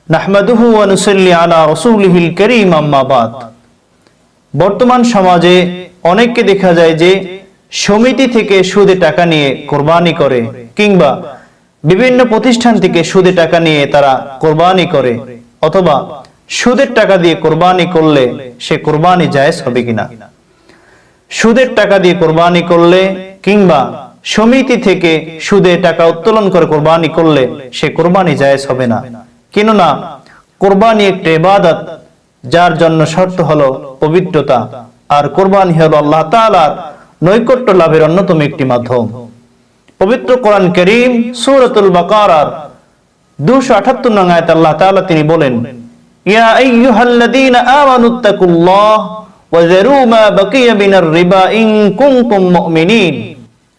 নাহমাদুহু ওয়া নুসাল্লি আলা রাসূলিহিল কারীম, আম্মা বাদ। বর্তমান সমাজে অনেককে দেখা যায় যে সমিতি থেকে সুদে টাকা নিয়ে কোরবানি করে, কিংবা বিভিন্ন প্রতিষ্ঠান থেকে সুদে টাকা নিয়ে তারা কোরবানি করে, অথবা সুদের টাকা দিয়ে কোরবানি করলে সে কোরবানি জায়েজ হবে কিনা। সুদের টাকা দিয়ে কোরবানি করলে কিংবা সমিতি থেকে সুদে টাকা উত্তোলন করে কোরবানি করলে সে কোরবানি জায়েজ হবে না। কেননা কোরবানি একটি ইবাদত, যার জন্য শর্ত হলো পবিত্রতা, আর কোরবানি হলো আল্লাহ তাআলার নৈকট্য লাভের অন্যতম একটি মাধ্যম। পবিত্র কোরআন কারীম সূরাতুল বাকারার 278 নং আয়াতে আল্লাহ তাআলা তিনি বলেন, ইয়া আইয়ুহাল্লাযীনা আমানুত্তাকুল্লাহ ওয়া যারু মা বাকিয়া মিনার রিবা ইন কুনতুম মুমিনিন।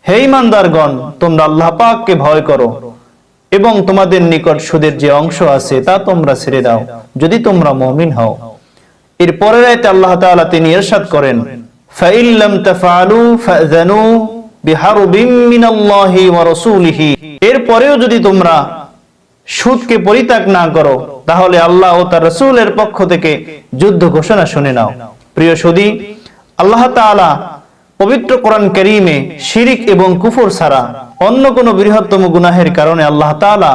হে ঈমানদারগণ, তোমরা আল্লাহ পাককে ভয় করো এবং তোমাদের নিকট সুদের যে অংশ আছে তা তোমরা ছেড়ে দাও, যদি তোমরা মুমিন হও। এর পরের আয়াতে আল্লাহ তাআলা তিনি ইরশাদ করেন, ফাইল লাম তাফআলু ফাযানু বিহারবিম মিনাল্লাহি ওয়া রাসূলিহি। এর পরেও যদি তোমরা সুদকে পরিত্যাগ না করো, তাহলে আল্লাহ ও তার রাসূলের পক্ষ থেকে যুদ্ধ ঘোষণা শুনে নাও। প্রিয় সুদী, আল্লাহ তাআলা পবিত্র কোরআন কারীমে শিরিক এবং কুফর ছাড়া অন্য কোন বৃহত্তম গুনাহের কারণে আল্লাহ তাআলা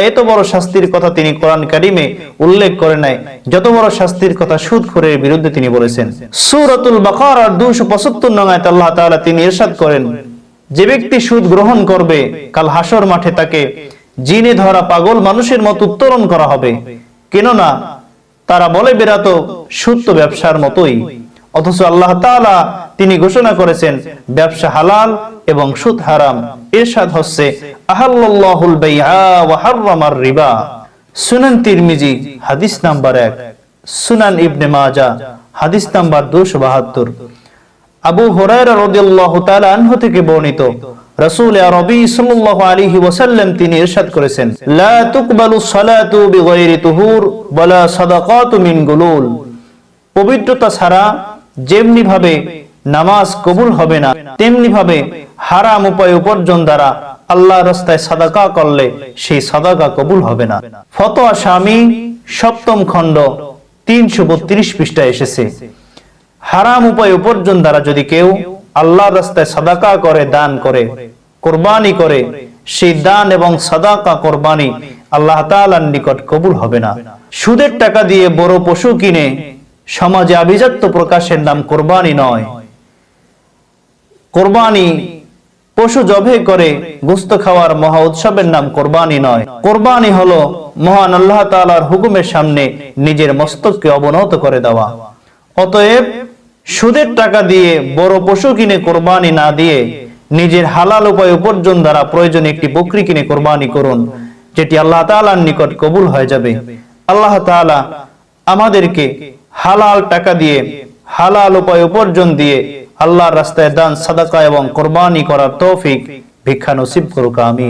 এত বড় শাস্তির কথা তিনি কোরআন কারীমে উল্লেখ করে নাই, যত বড় শাস্তির কথা সুদখোরের বিরুদ্ধে তিনি বলেছেন। সূরাতুল বাকারার 275 নং আয়াতে আল্লাহ তাআলা তিনি ইরশাদ করেন, যে ব্যক্তি সুদ গ্রহণ করবে, কাল হাসর মাঠে তাকে জিনে ধরা পাগল মানুষের মতো উত্তোলন করা হবে। কেননা তারা বলে বেরাতো সুদ তো ব্যবসার মতোই, অথচ আল্লাহ তাআলা তিনি ঘোষণা করেছেন ব্যবসা হালাল এবং সুদ হারাম। ইরশাদ হচ্ছে, আহাল্লাল্লাহুল বাইআ ওয়া হাররামার রিবা। সুনান তিরমিজি হাদিস নাম্বার 1, সুনান ইবনে মাজাহ হাদিস নাম্বার 272। আবু হুরায়রা রাদিয়াল্লাহু তাআলা আনহু থেকে বর্ণিত, রাসূল আরবি সাল্লাল্লাহু আলাইহি ওয়াসাল্লাম তিনি ইরশাদ করেছেন, লা তুকবালু সালাতু বিগায়রি তুহুর ওয়ালা সাদাকাতু মিন গুলুল। পবিত্রতা ছাড়া যেমনি ভাবে নামাজ কবুল হবে না, তেমনি ভাবে হারাম উপায় উপার্জন দ্বারা আল্লাহর রাস্তায় সাদাকা করলে সেই সাদাকা কবুল হবে না। ফতোয়া শামী 7ম খণ্ড 332 পৃষ্ঠায় এসেছে, হারাম উপায় উপার্জন দ্বারা যদি কেউ আল্লাহর রাস্তায় সাদাকা করে, দান করে, কোরবানি করে, সেই দান এবং সাদাকা কোরবানি আল্লাহ তাআলার নিকট কবুল হবে না। সুদের টাকা দিয়ে বড় পশু কিনে সমাজে আভিজাত্য প্রকাশের নাম কোরবানি নয়। কোরবানি পশু জবে করে গোশত খাওয়ার মহা উৎসবের নাম কোরবানি নয়। কোরবানি হলো মহান আল্লাহ তাআলার হুকুমের সামনে নিজের মস্তককে অবনত করে দেওয়া। অতএব সুদের টাকা দিয়ে বড় পশু কিনে কোরবানি না দিয়ে নিজের হালাল উপায় উপার্জন দ্বারা প্রয়োজনে একটি বকরি কিনে কোরবানি করুন, যেটি আল্লাহ তাআলার নিকট কবুল হয়ে যাবে। আল্লাহ তাআলা আমাদেরকে হালাল টাকা দিয়ে, হালাল উপায় উপার্জন দিয়ে আল্লাহর রাস্তায় দান, সাদাকা এবং কোরবানি করার তৌফিক ভিক্ষা নসিব করুক। আমিন।